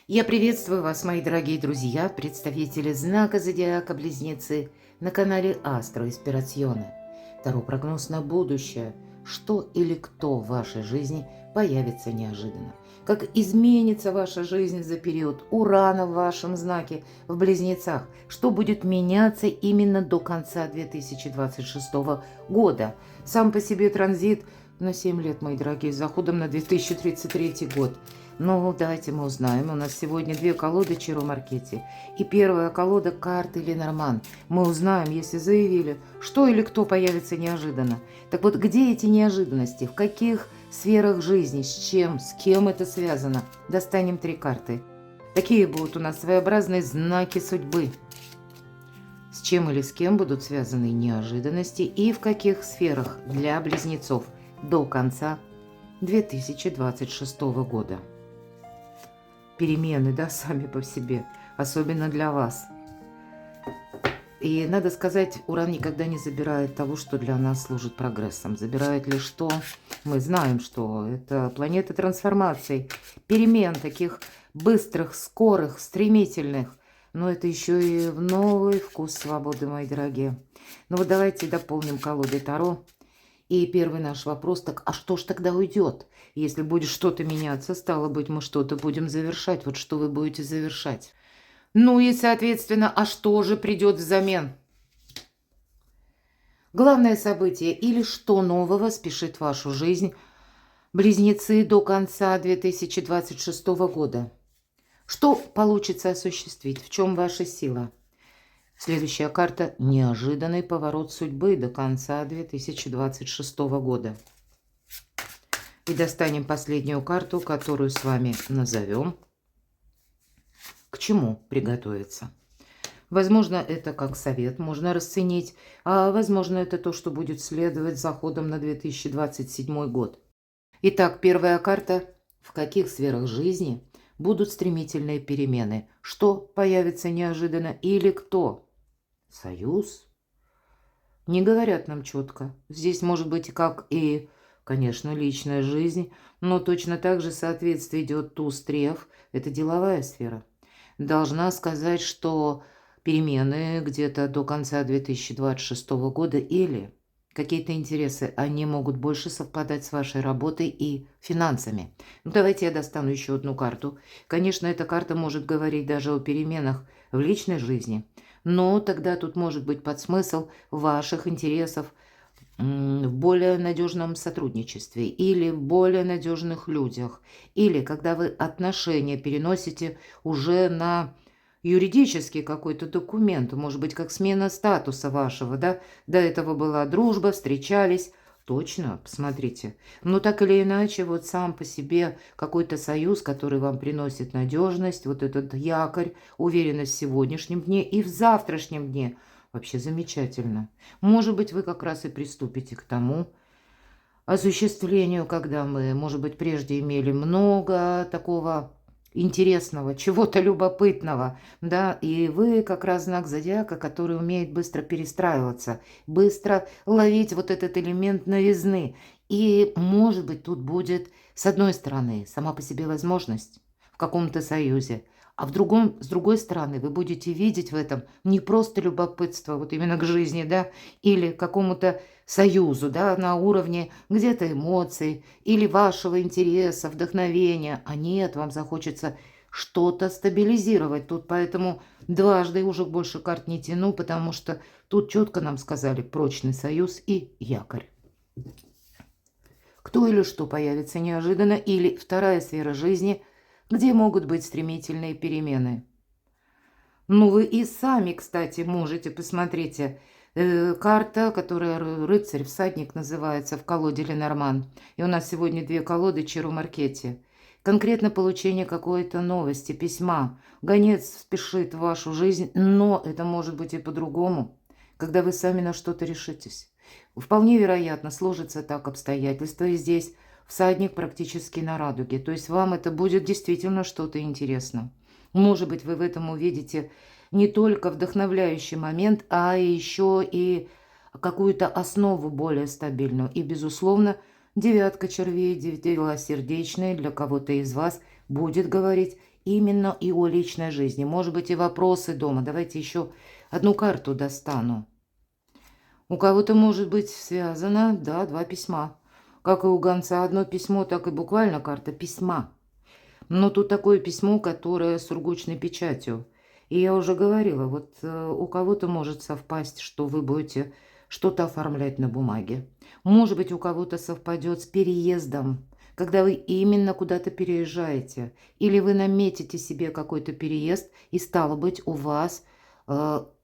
Я приветствую вас, мои дорогие друзья, представители знака Зодиака Близнецы на канале Астро Инспирационе. Таро прогноз на будущее. Что или кто в вашей жизни появится неожиданно? Как изменится ваша жизнь за период Урана в вашем знаке в Близнецах? Что будет меняться именно до конца 2026 года? Сам по себе транзит на 7 лет, мои дорогие, с заходом на 2033 год. Ну, давайте мы узнаем. У нас сегодня две колоды Чиро Маркетти. И первая колода карты Ленорман. Мы узнаем, если заявили, что или кто появится неожиданно. Так вот, где эти неожиданности? В каких сферах жизни? С чем? С кем это связано? Достанем три карты. Такие будут у нас своеобразные знаки судьбы. С чем или с кем будут связаны неожиданности и в каких сферах для близнецов до конца 2026 года. Перемены, да, сами по себе, особенно для вас. И надо сказать, Уран никогда не забирает того, что для нас служит прогрессом. Забирает лишь что? Мы знаем, что это планета трансформаций, перемен, таких быстрых, скорых, стремительных. Но это еще и в новый вкус свободы, мои дорогие. Ну вот давайте дополним колодой Таро. И первый наш вопрос, так а что ж тогда уйдет? Если будет что-то меняться, стало быть, мы что-то будем завершать. Вот что вы будете завершать? Ну и, соответственно, а что же придет взамен? Главное событие или что нового спешит в вашу жизнь, близнецы, до конца 2026 года? Что получится осуществить? В чем ваша сила? Следующая карта – неожиданный поворот судьбы до конца 2026 года. И достанем последнюю карту, которую с вами назовем. К чему приготовиться? Возможно, это как совет можно расценить, а возможно, это то, что будет следовать за ходом на 2027 год. Итак, первая карта. В каких сферах жизни будут стремительные перемены? Что появится неожиданно или кто? Союз? Не говорят нам четко. Здесь может быть как и, конечно, личная жизнь, но точно так же соответствие идет туз-треф. Это деловая сфера. Должна сказать, что перемены где-то до конца 2026 года или какие-то интересы, они могут больше совпадать с вашей работой и финансами. Ну, давайте я достану еще одну карту. Конечно, эта карта может говорить даже о переменах в личной жизни, но тогда тут может быть подсмысл ваших интересов в более надежном сотрудничестве или в более надежных людях, или когда вы отношения переносите уже на юридический какой-то документ, может быть, как смена статуса вашего, да, до этого была дружба, встречались, точно, посмотрите. Но так или иначе, вот сам по себе какой-то союз, который вам приносит надежность, вот этот якорь, уверенность в сегодняшнем дне и в завтрашнем дне, вообще замечательно. Может быть, вы как раз и приступите к тому осуществлению, когда мы, может быть, прежде имели много такого интересного, чего-то любопытного, да, и вы как раз знак зодиака, который умеет быстро перестраиваться, быстро ловить вот этот элемент новизны. И, может быть, тут будет, с одной стороны, сама по себе возможность в каком-то союзе, а с другой стороны, вы будете видеть в этом не просто любопытство, вот именно к жизни, да, или к какому-то союзу, да, на уровне где-то эмоций или вашего интереса, вдохновения, а нет, вам захочется что-то стабилизировать тут, поэтому дважды уже больше карт не тяну, потому что тут четко нам сказали прочный союз и якорь. Кто или что появится неожиданно, или вторая сфера жизни, где могут быть стремительные перемены. Ну, вы и сами, кстати, можете, посмотрите, карта, которая рыцарь-всадник называется в колоде Ленорман. И у нас сегодня две колоды Чиро Маркетти. Конкретно получение какой-то новости, письма. Гонец спешит в вашу жизнь, но это может быть и по-другому, когда вы сами на что-то решитесь. Вполне вероятно, сложится так обстоятельства, и здесь всадник практически на радуге. То есть вам это будет действительно что-то интересно. Может быть, вы в этом увидите не только вдохновляющий момент, а еще и какую-то основу более стабильную. И, безусловно, девятка червей, делосердечная для кого-то из вас будет говорить именно и о личной жизни. Может быть, и вопросы дома. Давайте еще одну карту достану. У кого-то может быть связано, да, два письма. Как и у гонца одно письмо, так и буквально карта письма. Но тут такое письмо, которое с сургучной печатью. И я уже говорила, вот у кого-то может совпасть, что вы будете что-то оформлять на бумаге. Может быть, у кого-то совпадет с переездом, когда вы именно куда-то переезжаете. Или вы наметите себе какой-то переезд, и стало быть, у вас,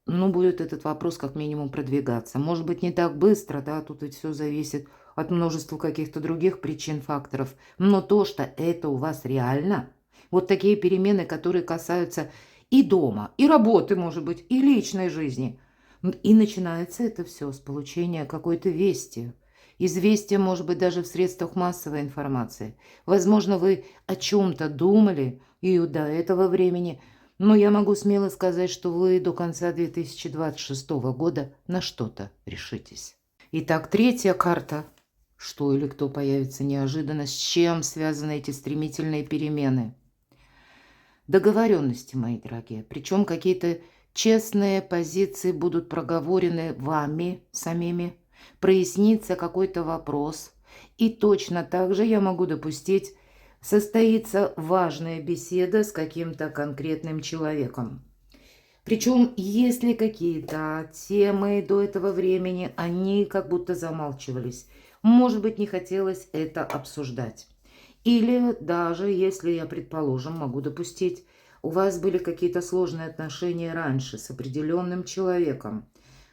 будет этот вопрос как минимум продвигаться. Может быть, не так быстро, да, тут ведь все зависит от множества каких-то других причин, факторов. Но то, что это у вас реально, вот такие перемены, которые касаются и дома, и работы, может быть, и личной жизни. И начинается это все с получения какой-то вести. Известие, может быть, даже в средствах массовой информации. Возможно, вы о чем-то думали и до этого времени, но я могу смело сказать, что вы до конца 2026 года на что-то решитесь. Итак, третья карта. Что или кто появится неожиданно, с чем связаны эти стремительные перемены? Договоренности, мои дорогие. Причем какие-то честные позиции будут проговорены вами самими. Прояснится какой-то вопрос. И точно так же я могу допустить, состоится важная беседа с каким-то конкретным человеком. Причем, если какие-то темы до этого времени, они как будто замалчивались. Может быть, не хотелось это обсуждать. Или даже, если я, предположим, могу допустить, у вас были какие-то сложные отношения раньше с определенным человеком.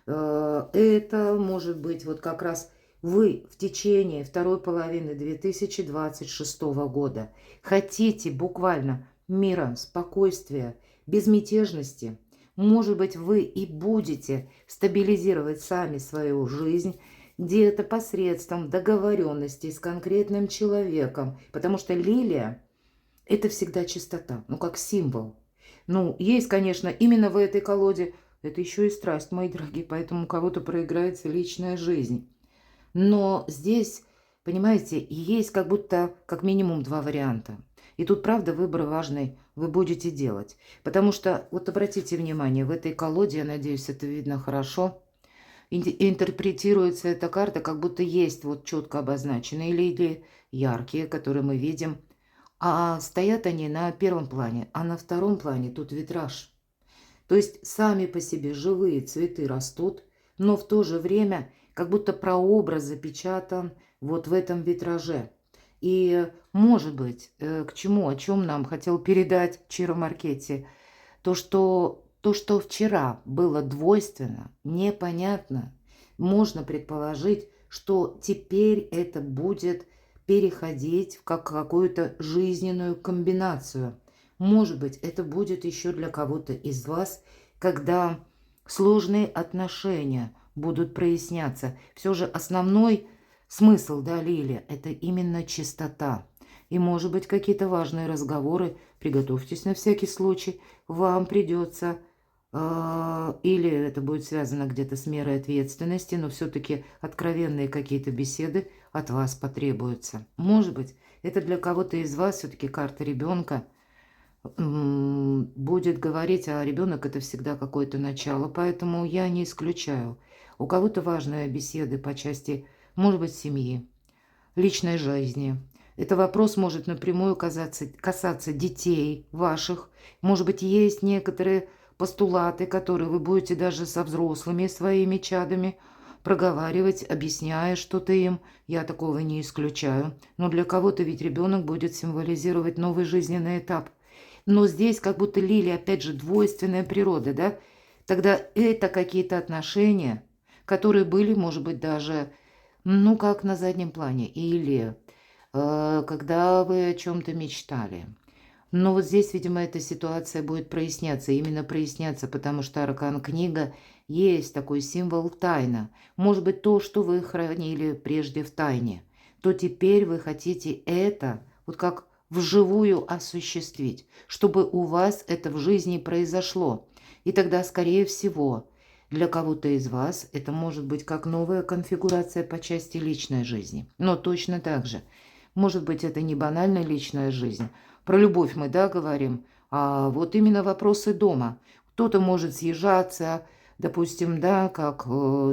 Это может быть вот как раз вы в течение второй половины 2026 года хотите буквально мира, спокойствия, безмятежности. Может быть, вы и будете стабилизировать сами свою жизнь где-то посредством договоренности с конкретным человеком. Потому что лилия – это всегда чистота, как символ. Есть, конечно, именно в этой колоде, это еще и страсть, мои дорогие, поэтому у кого-то проиграется личная жизнь. Но здесь, понимаете, есть как будто как минимум два варианта. И тут, правда, выбор важный вы будете делать. Потому что, вот обратите внимание, в этой колоде, я надеюсь, это видно хорошо, интерпретируется эта карта, как будто есть вот четко обозначенные лилии, яркие, которые мы видим. А стоят они на первом плане, а на втором плане тут витраж. То есть сами по себе живые цветы растут, но в то же время как будто прообраз запечатан вот в этом витраже. И, может быть, к чему, о чем нам хотел передать Чиро Маркетти, то, что вчера было двойственно, непонятно, можно предположить, что теперь это будет переходить в какую-то жизненную комбинацию. Может быть, это будет еще для кого-то из вас, когда сложные отношения будут проясняться. Все же основной смысл, да, лилия, это именно чистота. И, может быть, какие-то важные разговоры, приготовьтесь на всякий случай, вам придется, или это будет связано где-то с мерой ответственности, но все-таки откровенные какие-то беседы от вас потребуются. Может быть, это для кого-то из вас все-таки карта ребенка будет говорить, а ребенок это всегда какое-то начало, поэтому я не исключаю. У кого-то важные беседы по части, может быть, семьи, личной жизни. Это вопрос может напрямую касаться детей ваших. Может быть, есть некоторые постулаты, которые вы будете даже со взрослыми своими чадами проговаривать, объясняя что-то им. Я такого не исключаю. Но для кого-то ведь ребенок будет символизировать новый жизненный этап. Но здесь как будто лилия, опять же, двойственная природа, да? Тогда это какие-то отношения, которые были, может быть, даже, как на заднем плане. Или когда вы о чем-то мечтали. Но вот здесь, видимо, эта ситуация будет проясняться. Именно проясняться, потому что аркан книга есть такой символ тайна. Может быть, то, что вы хранили прежде в тайне, то теперь вы хотите это вот как вживую осуществить, чтобы у вас это в жизни произошло. И тогда, скорее всего, для кого-то из вас это может быть как новая конфигурация по части личной жизни. Но точно так же. Может быть, это не банальная личная жизнь. Про любовь мы, да, говорим. а вот именно вопросы дома. Кто-то может съезжаться, допустим, да, как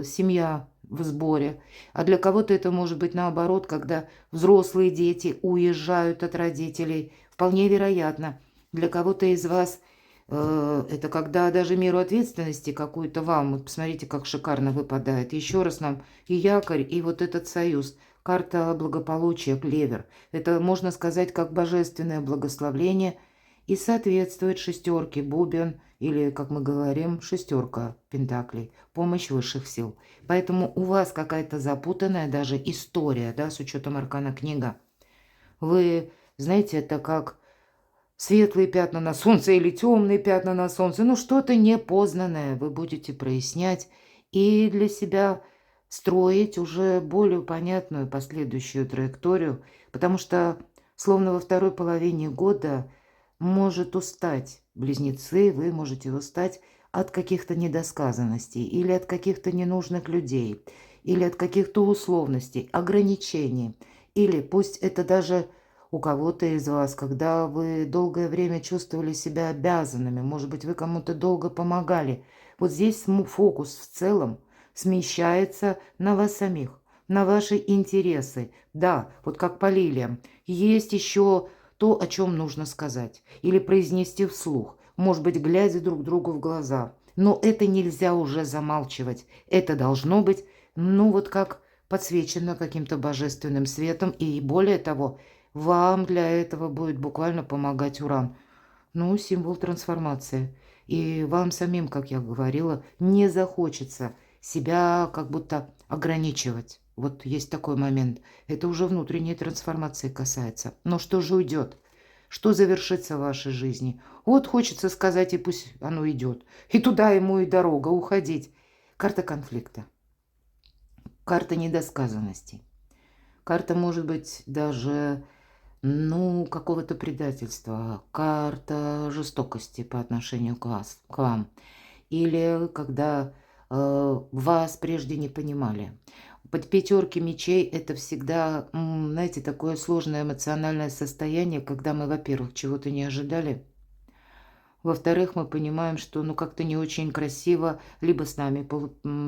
семья в сборе, а для кого-то это может быть наоборот, когда взрослые дети уезжают от родителей. Вполне вероятно, для кого-то из вас это когда даже меру ответственности какую-то вам, вот посмотрите, как шикарно выпадает. Еще раз нам и якорь, и вот этот союз. Карта благополучия, клевер. Это, можно сказать, как божественное благословление и соответствует шестерке бубен или, как мы говорим, шестерка пентаклей, помощь высших сил. Поэтому у вас какая-то запутанная даже история, да, с учетом аркана книга. Вы, знаете, это как светлые пятна на солнце или темные пятна на солнце, ну что-то непознанное вы будете прояснять и для себя строить уже более понятную последующую траекторию, потому что словно во второй половине года может устать близнецы, вы можете устать от каких-то недосказанностей или от каких-то ненужных людей, или от каких-то условностей, ограничений, или пусть это даже у кого-то из вас, когда вы долгое время чувствовали себя обязанными, может быть, вы кому-то долго помогали. Вот здесь фокус в целом смещается на вас самих, на ваши интересы. Да, вот как по лилиям. Есть еще то, о чем нужно сказать или произнести вслух, может быть, глядя друг другу в глаза. Но это нельзя уже замалчивать. Это должно быть, ну вот как подсвечено каким-то божественным светом. И более того, вам для этого будет буквально помогать Уран. Ну, символ трансформации. И вам самим, как я говорила, не захочется себя как будто ограничивать. Вот есть такой момент. Это уже внутренней трансформации касается. Но что же уйдет? Что завершится в вашей жизни? Вот хочется сказать, и пусть оно идет. И туда ему и дорога, уходить. Карта конфликта. Карта недосказанностей. Карта, может быть, даже, ну, какого-то предательства. Карта жестокости по отношению к вам. Или когда вас прежде не понимали. Под пятерки мечей это всегда, знаете, такое сложное эмоциональное состояние, когда мы, во-первых, чего-то не ожидали. Во-вторых, мы понимаем, что ну как-то не очень красиво либо с нами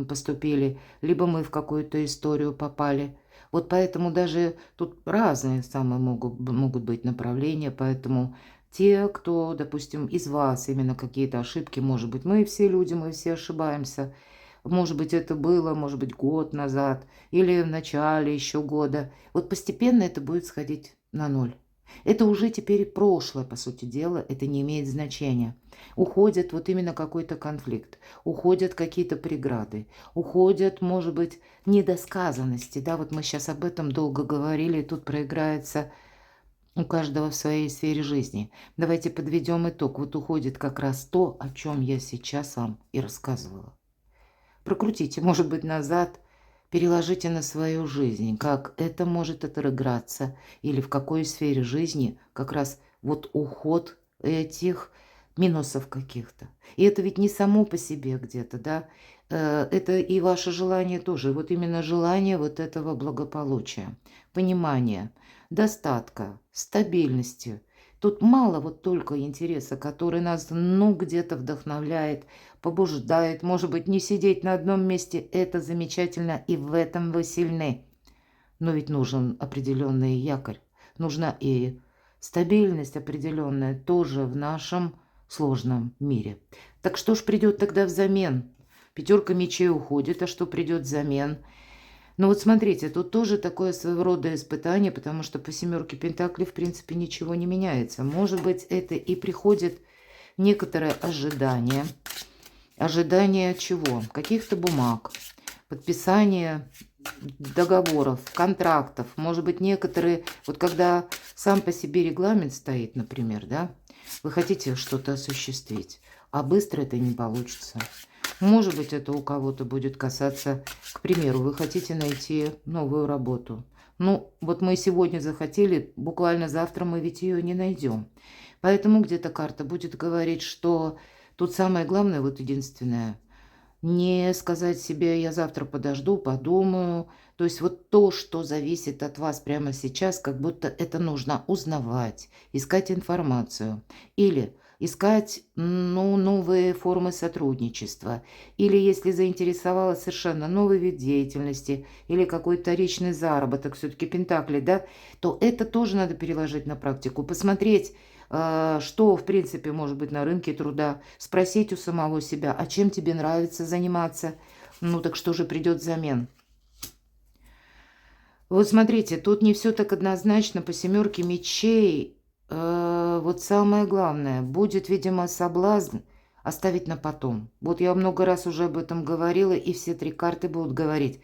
поступили, либо мы в какую-то историю попали. Вот поэтому даже тут разные самые могут быть направления, поэтому те, кто, допустим, из вас именно какие-то ошибки, может быть, мы все люди, мы все ошибаемся. Может быть, это было, может быть, год назад или в начале еще года. Вот постепенно это будет сходить на ноль. Это уже теперь прошлое, по сути дела, это не имеет значения. Уходит вот именно какой-то конфликт, уходят какие-то преграды, уходят, может быть, недосказанности. Да, вот мы сейчас об этом долго говорили, и тут проиграется у каждого в своей сфере жизни. Давайте подведем итог. Вот уходит как раз то, о чем я сейчас вам и рассказывала. Прокрутите, может быть, назад, переложите на свою жизнь, как это может отыграться, или в какой сфере жизни как раз вот уход этих минусов каких-то. И это ведь не само по себе где-то, да, это и ваше желание тоже, вот именно желание вот этого благополучия, понимания, достатка, стабильности. Тут мало вот только интереса, который нас, ну, где-то вдохновляет, побуждает, может быть, не сидеть на одном месте, это замечательно, и в этом вы сильны. Но ведь нужен определенный якорь, нужна и стабильность определенная тоже в нашем сложном мире. Так что ж придет тогда взамен? Пятерка мечей уходит, а что придет взамен? Ну вот смотрите, тут тоже такое своего рода испытание, потому что по семерке пентаклей в принципе ничего не меняется. Может быть, это и приходит некоторое ожидание. Ожидание чего? Каких-то бумаг, подписание договоров, контрактов. Может быть, некоторые, вот когда сам по себе регламент стоит, например, да, вы хотите что-то осуществить, а быстро это не получится. Может быть, это у кого-то будет касаться, к примеру, вы хотите найти новую работу. Ну, вот мы сегодня захотели, буквально завтра мы ведь ее не найдем. Поэтому где-то карта будет говорить, что тут самое главное, вот единственное, не сказать себе, я завтра подожду, подумаю. То есть вот то, что зависит от вас прямо сейчас, как будто это нужно узнавать, искать информацию. Или искать, ну, новые формы сотрудничества. Или если заинтересовала совершенно новый вид деятельности или какой-то вторичный заработок, все-таки пентакли, да, то это тоже надо переложить на практику, посмотреть, что, в принципе, может быть на рынке труда, спросить у самого себя, а чем тебе нравится заниматься, ну так что же придет взамен. Вот смотрите, тут не все так однозначно по семерке мечей. Вот самое главное, будет, видимо, соблазн оставить на потом. Вот я много раз уже об этом говорила, и все три карты будут говорить.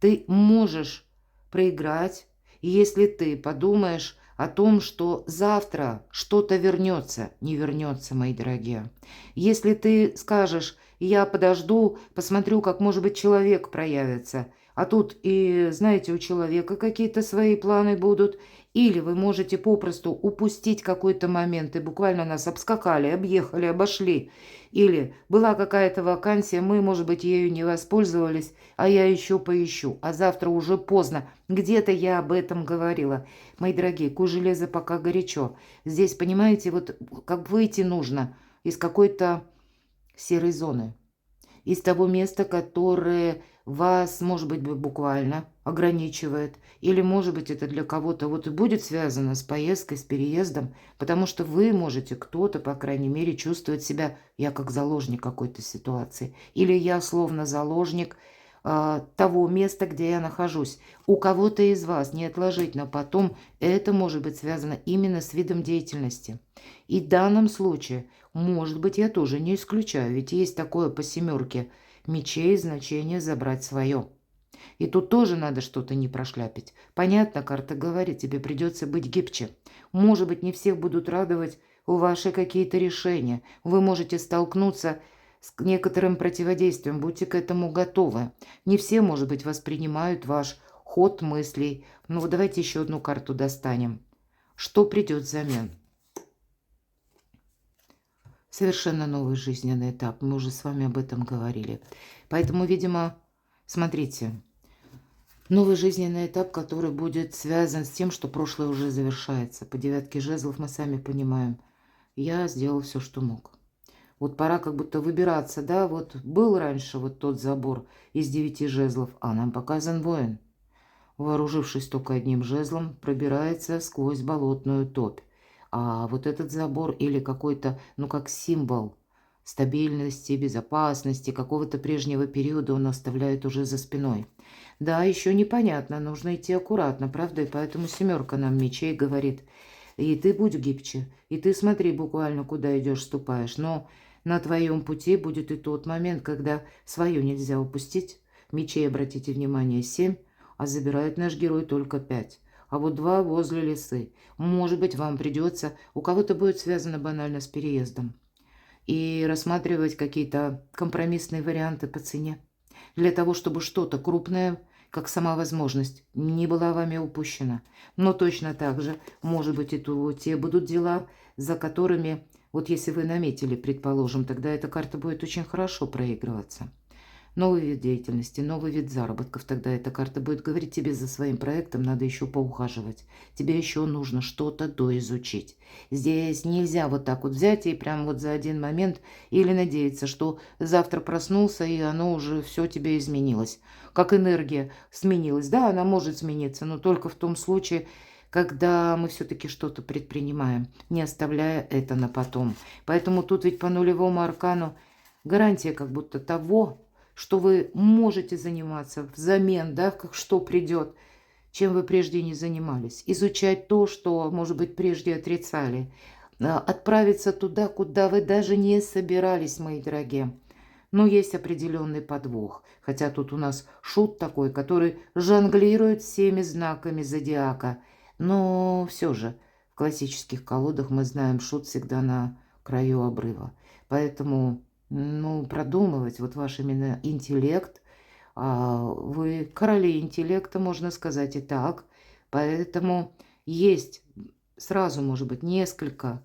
Ты можешь проиграть, если ты подумаешь о том, что завтра что-то вернется. Не вернется, мои дорогие. Если ты скажешь, я подожду, посмотрю, как, может быть, человек проявится, а тут и, знаете, у человека какие-то свои планы будут, или вы можете попросту упустить какой-то момент, и буквально нас обскакали, объехали, обошли, или была какая-то вакансия, мы, может быть, ею не воспользовались, а я еще поищу, а завтра уже поздно. Где-то я об этом говорила. Мои дорогие, куй железо пока горячо. Здесь, понимаете, вот как выйти нужно из какой-то серой зоны, из того места, которое вас, может быть, буквально ограничивает. Или, может быть, это для кого-то вот и будет связано с поездкой, с переездом, потому что вы можете, кто-то, по крайней мере, чувствовать себя, я как заложник какой-то ситуации. Или я словно заложник того места, где я нахожусь. У кого-то из вас не отложить на потом, это может быть связано именно с видом деятельности. И в данном случае, может быть, я тоже не исключаю, ведь есть такое по семерке мечей значение забрать свое. И тут тоже надо что-то не прошляпить. Понятно, карта говорит, тебе придется быть гибче. Может быть, не всех будут радовать ваши какие-то решения. Вы можете столкнуться с некоторым противодействием, будьте к этому готовы. Не все, может быть, воспринимают ваш ход мыслей. Ну, вот давайте еще одну карту достанем. Что придет взамен? Совершенно новый жизненный этап. Мы уже с вами об этом говорили. Поэтому, видимо, смотрите, новый жизненный этап, который будет связан с тем, что прошлое уже завершается. По девятке жезлов мы сами понимаем. Я сделал все, что мог. Вот пора как будто выбираться, да? Вот был раньше вот тот забор из 9 жезлов, а нам показан воин. Вооружившись только одним жезлом, пробирается сквозь болотную топь. А вот этот забор или какой-то, ну как символ стабильности, безопасности, какого-то прежнего периода он оставляет уже за спиной. Да, еще непонятно, нужно идти аккуратно, правда? И поэтому семерка нам мечей говорит, и ты будь гибче, и ты смотри буквально, куда идешь, ступаешь. Но на твоем пути будет и тот момент, когда свое нельзя упустить. Мечей, обратите внимание, 7, а забирает наш герой только 5. А вот 2 возле лесы. Может быть, вам придется, у кого-то будет связано банально с переездом, и рассматривать какие-то компромиссные варианты по цене, для того, чтобы что-то крупное, как сама возможность, не была вами упущена. Но точно так же, может быть, те будут дела, за которыми, вот если вы наметили, предположим, тогда эта карта будет очень хорошо проигрываться. Новый вид деятельности, новый вид заработков. Тогда эта карта будет говорить тебе, за своим проектом надо еще поухаживать. Тебе еще нужно что-то доизучить. Здесь нельзя вот так вот взять и прям вот за один момент или надеяться, что завтра проснулся и оно уже все тебе изменилось. Как энергия сменилась. Да, она может смениться, но только в том случае, когда мы все-таки что-то предпринимаем, не оставляя это на потом. Поэтому тут ведь по нулевому аркану гарантия как будто того, что вы можете заниматься взамен, да, как что придет, чем вы прежде не занимались. Изучать то, что, может быть, прежде отрицали. Отправиться туда, куда вы даже не собирались, мои дорогие. Но есть определенный подвох. Хотя тут у нас шут такой, который жонглирует всеми знаками зодиака. Но все же в классических колодах мы знаем, шут всегда на краю обрыва. Поэтому, ну, продумывать вот ваш именно интеллект. Вы короли интеллекта, можно сказать и так. Поэтому есть сразу, может быть, несколько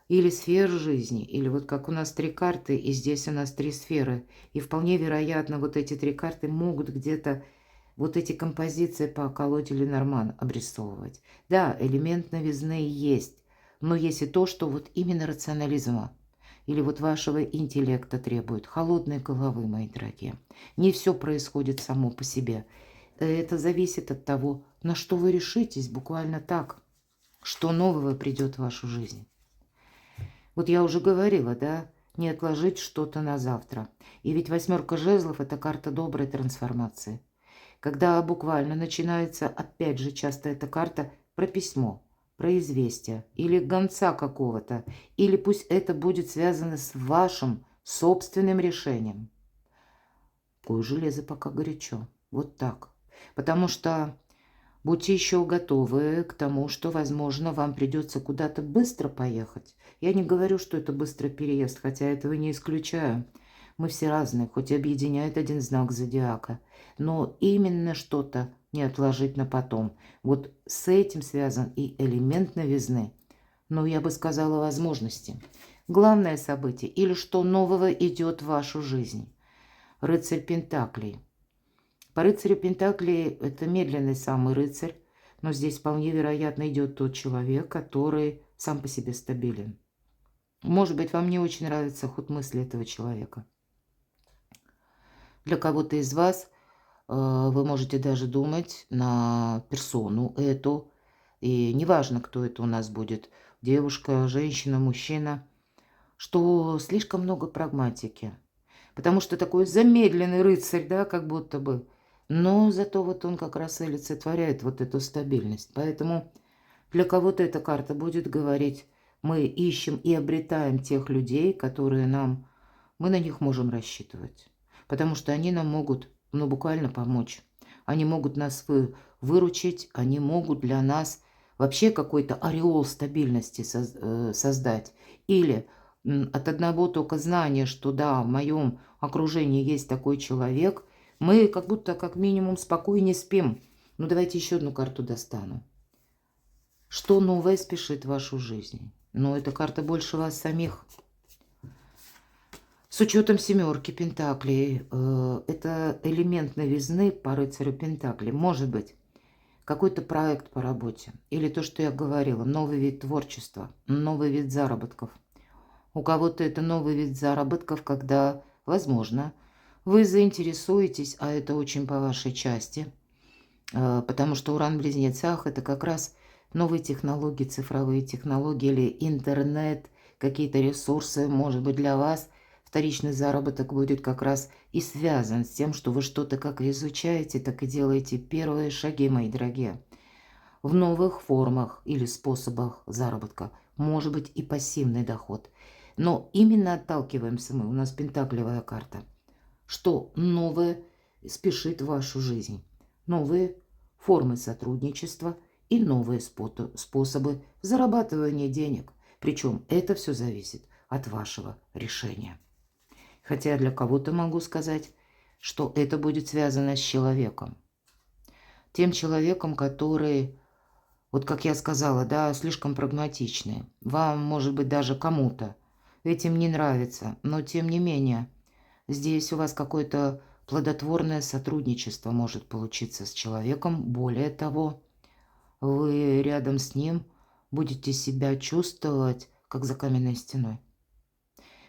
или сфер жизни, или вот как у нас 3 карты, и здесь у нас 3 сферы. И вполне вероятно, вот эти 3 карты могут где-то вот эти композиции по колоде Ленорман обрисовывать. Да, элемент новизны есть, Но есть и то, что вот именно рационализма или вот вашего интеллекта требует, холодной головы, мои дорогие. Не все происходит само по себе. Это зависит от того, на что вы решитесь, буквально так, что нового придет в вашу жизнь. Вот я уже говорила, да, не отложить что-то на завтра. И ведь 8 жезлов – это карта доброй трансформации. Когда буквально начинается, опять же, часто эта карта про письмо, про известие или гонца какого-то, или пусть это будет связано с вашим собственным решением. Кое железо пока горячо. Вот так. Потому что будьте еще готовы к тому, что, возможно, вам придется куда-то быстро поехать. Я не говорю, что это быстрый переезд, хотя этого не исключаю. Мы все разные, хоть и объединяет один знак зодиака. Но именно что-то не отложить на потом. Вот с этим связан и элемент новизны. Но я бы сказала возможности. Главное событие или что нового идет в вашу жизнь. Рыцарь Пентаклей. По рыцарю Пентаклей это медленный самый рыцарь, но здесь вполне вероятно идет тот человек, который сам по себе стабилен. Может быть, вам не очень нравится ход мысли этого человека. Для кого-то из вас вы можете даже думать на персону эту, и неважно, кто это у нас будет, девушка, женщина, мужчина, что слишком много прагматики. Потому что такой замедленный рыцарь, да, как будто бы. Но зато вот он как раз и олицетворяет вот эту стабильность. Поэтому для кого-то эта карта будет говорить, мы ищем и обретаем тех людей, которые мы на них можем рассчитывать. Потому что они нам могут, буквально помочь. Они могут нас выручить, они могут для нас вообще какой-то ореол стабильности создать. Или от одного только знания, что да, в моем окружении есть такой человек, мы как будто как минимум спокойнее спим. Ну давайте еще одну карту достану. Что новое спешит в вашу жизнь? Ну, эта карта больше вас самих. С учетом 7 Пентаклей, это элемент новизны по рыцарю Пентаклей. Может быть, какой-то проект по работе. Или то, что я говорила, новый вид творчества, новый вид заработков. У кого-то это новый вид заработков, когда, возможно, вы заинтересуетесь, а это очень по вашей части, потому что Уран в Близнецах – это как раз новые технологии, цифровые технологии или интернет, какие-то ресурсы, может быть, для вас вторичный заработок будет как раз и связан с тем, что вы что-то как изучаете, так и делаете первые шаги, мои дорогие, в новых формах или способах заработка. Может быть, и пассивный доход. Но именно отталкиваемся мы, у нас пентаклевая карта. Что новое спешит в вашу жизнь? Новые формы сотрудничества и новые способы зарабатывания денег. Причем это все зависит от вашего решения. Хотя для кого-то могу сказать, что это будет связано с человеком. Тем человеком, который, вот как я сказала, да, слишком прагматичный. Вам, может быть, даже кому-то этим не нравится, но тем не менее, здесь у вас какое-то плодотворное сотрудничество может получиться с человеком. Более того, вы рядом с ним будете себя чувствовать, как за каменной стеной.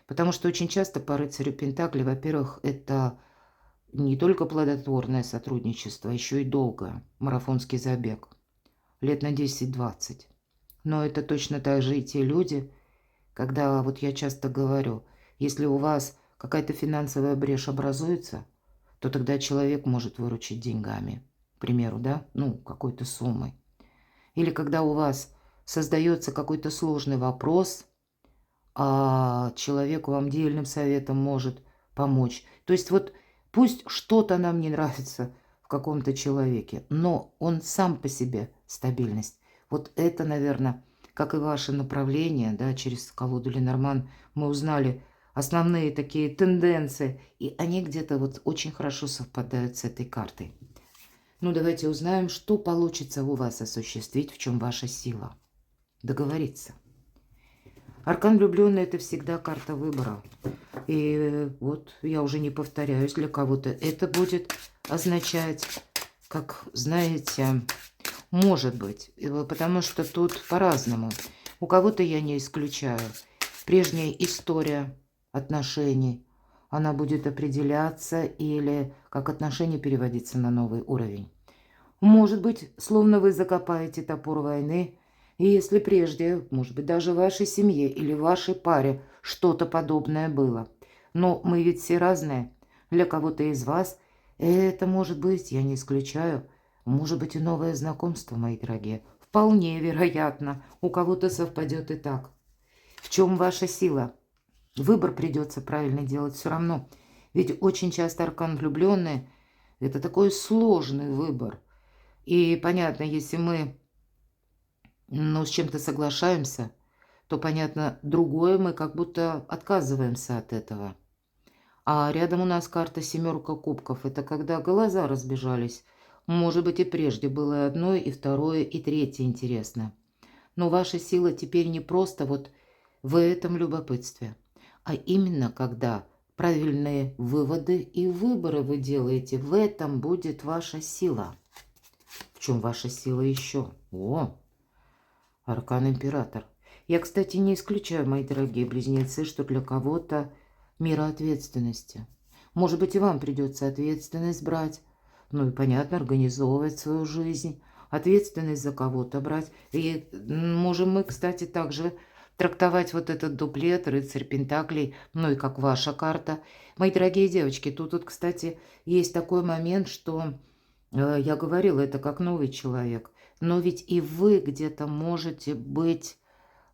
Потому что очень часто по рыцарю Пентаклей, во-первых, это не только плодотворное сотрудничество, а еще и долгое, марафонский забег, лет на 10-20. Но это точно так же и те люди, когда, вот я часто говорю, если у вас какая-то финансовая брешь образуется, то тогда человек может выручить деньгами, к примеру, да, ну, какой-то суммой. Или когда у вас создается какой-то сложный вопрос, а человек вам дельным советом может помочь. То есть вот пусть что-то нам не нравится в каком-то человеке, но он сам по себе стабильность. Вот это, наверное, как и ваше направление, да, через колоду Ленорман мы узнали основные такие тенденции, и они где-то вот очень хорошо совпадают с этой картой. Ну, давайте узнаем, что получится у вас осуществить, в чем ваша сила. Договориться. Аркан влюбленный – это всегда карта выбора. И вот я уже не повторяюсь, для кого-то это будет означать, как, знаете, может быть, потому что тут по-разному. У кого-то я не исключаю. Прежняя история отношений, она будет определяться или как отношения переводиться на новый уровень. Может быть, словно вы закопаете топор войны, и если прежде, может быть, даже в вашей семье или в вашей паре что-то подобное было. Но мы ведь все разные. Для кого-то из вас это может быть, я не исключаю, может быть и новое знакомство, мои дорогие. Вполне вероятно, у кого-то совпадет и так. В чем ваша сила? Выбор придется правильно делать все равно. Ведь очень часто аркан влюбленные – это такой сложный выбор. И понятно, если мы с чем-то соглашаемся, то, понятно, другое мы как будто отказываемся от этого. А рядом у нас карта семерка кубков. Это когда глаза разбежались. Может быть, и прежде было и одно, и второе, и третье интересно. Но ваша сила теперь не просто вот в этом любопытстве, а именно когда правильные выводы и выборы вы делаете. В этом будет ваша сила. В чем ваша сила еще? О, аркан император. Я, кстати, не исключаю, мои дорогие близнецы, что для кого-то мера ответственности. Может быть, и вам придется ответственность брать. Ну и, понятно, организовывать свою жизнь. Ответственность за кого-то брать. И можем мы, кстати, также трактовать вот этот дуплет, рыцарь Пентаклей, ну и как ваша карта. Мои дорогие девочки, тут, кстати, есть такой момент, что я говорила, это как новый человек. Но ведь и вы где-то можете быть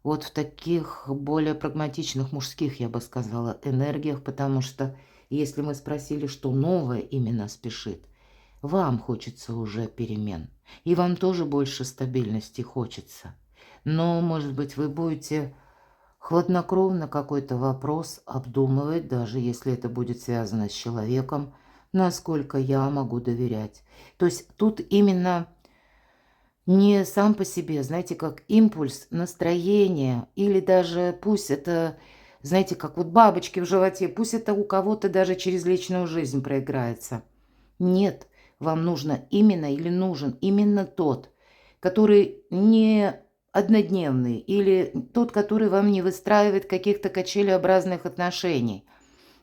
вот в таких более прагматичных мужских, я бы сказала, энергиях, потому что если мы спросили, что новое именно спешит, вам хочется уже перемен, и вам тоже больше стабильности хочется. Но, может быть, вы будете хладнокровно какой-то вопрос обдумывать, даже если это будет связано с человеком, насколько я могу доверять. То есть тут именно не сам по себе, знаете, как импульс, настроение, или даже пусть это, знаете, как вот бабочки в животе, пусть это у кого-то даже через личную жизнь проиграется. Нет, вам нужно именно или нужен именно тот, который не однодневный, или тот, который вам не выстраивает каких-то качелеобразных отношений,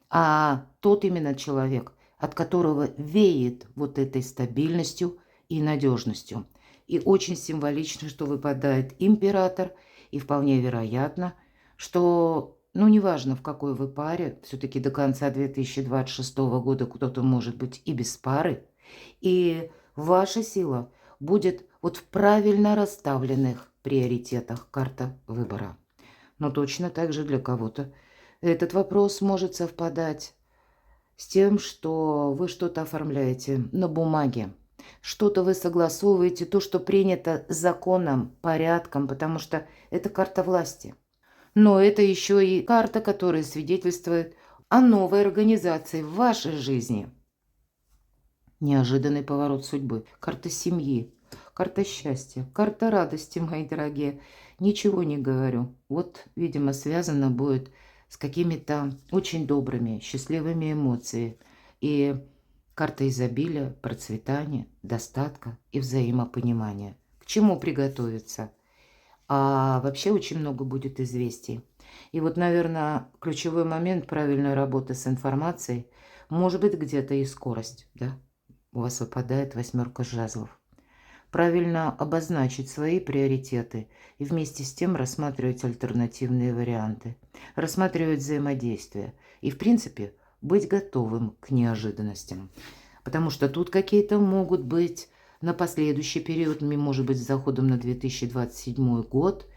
а тот именно человек, от которого веет вот этой стабильностью и надежностью. И очень символично, что выпадает император, и вполне вероятно, что, неважно в какой вы паре, все-таки до конца 2026 года кто-то может быть и без пары, и ваша сила будет вот в правильно расставленных приоритетах, карта выбора. Но точно так же для кого-то этот вопрос может совпадать с тем, что вы что-то оформляете на бумаге, что-то вы согласовываете, то, что принято законом, порядком, потому что это карта власти. Но это еще и карта, которая свидетельствует о новой организации в вашей жизни. Неожиданный поворот судьбы. Карта семьи, карта счастья, карта радости, мои дорогие. Ничего не говорю. Вот, видимо, связано будет с какими-то очень добрыми, счастливыми эмоциями. И карта изобилия, процветания, достатка и взаимопонимания. К чему приготовиться? А вообще очень много будет известий. И вот, наверное, ключевой момент правильной работы с информацией может быть где-то и скорость, да? У вас выпадает восьмерка жезлов. Правильно обозначить свои приоритеты и вместе с тем рассматривать альтернативные варианты, рассматривать взаимодействие и, в принципе, быть готовым к неожиданностям. Потому что тут какие-то могут быть на последующий период, может быть, с заходом на 2027 год,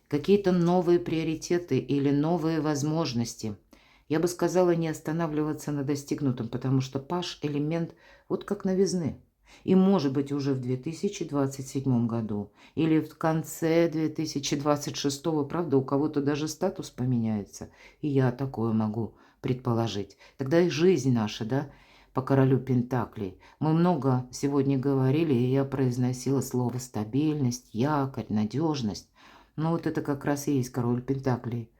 какие-то новые приоритеты или новые возможности. Я бы сказала, не останавливаться на достигнутом, потому что Паш – элемент вот как новизны. И может быть уже в 2027 году или в конце 2026, правда, у кого-то даже статус поменяется. И я такое могу предположить. Тогда и жизнь наша, да, по королю Пентаклей. Мы много сегодня говорили, и я произносила слово стабильность, якорь, надежность. Но вот это как раз и есть король Пентаклей.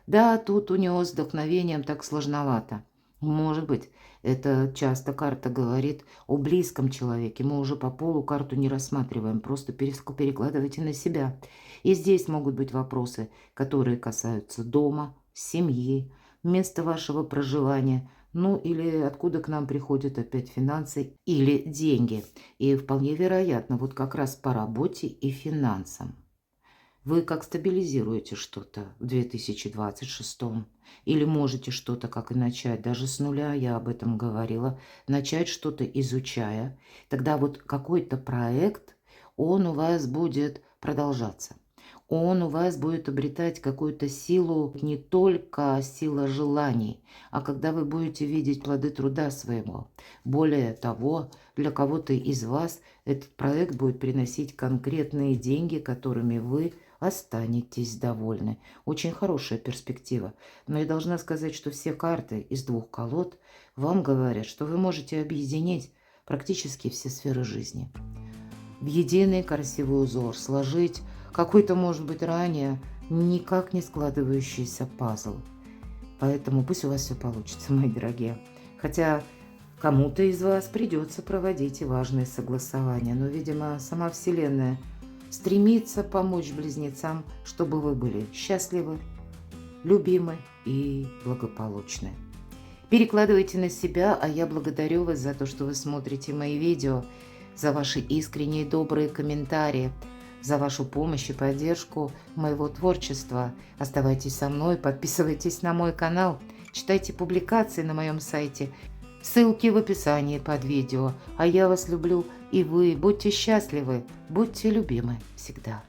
Да, тут у него с вдохновением так сложновато. Может быть, это часто карта говорит о близком человеке. Мы уже по полу карту не рассматриваем, просто перекладывайте на себя. И здесь могут быть вопросы, которые касаются дома, семьи, места вашего проживания, ну или откуда к нам приходят опять финансы или деньги. И вполне вероятно, вот как раз по работе и финансам. Вы как стабилизируете что-то в 2026 или можете что-то как и начать, даже с нуля, я об этом говорила, начать что-то изучая, тогда вот какой-то проект, он у вас будет продолжаться. Он у вас будет обретать какую-то силу, не только сила желаний, а когда вы будете видеть плоды труда своего. Более того, для кого-то из вас этот проект будет приносить конкретные деньги, которыми вы останетесь довольны. Очень хорошая перспектива. Но я должна сказать, что все карты из 2 колод вам говорят, что вы можете объединить практически все сферы жизни в единый красивый узор, сложить какой-то, может быть, ранее никак не складывающийся пазл. Поэтому пусть у вас все получится, мои дорогие. Хотя кому-то из вас придется проводить и важные согласования, но, видимо, сама Вселенная стремится помочь близнецам, чтобы вы были счастливы, любимы и благополучны. Перекладывайте на себя, а я благодарю вас за то, что вы смотрите мои видео, за ваши искренние добрые комментарии, за вашу помощь и поддержку моего творчества. Оставайтесь со мной, подписывайтесь на мой канал, читайте публикации на моем сайте. Ссылки в описании под видео. А я вас люблю, и вы будьте счастливы, будьте любимы всегда.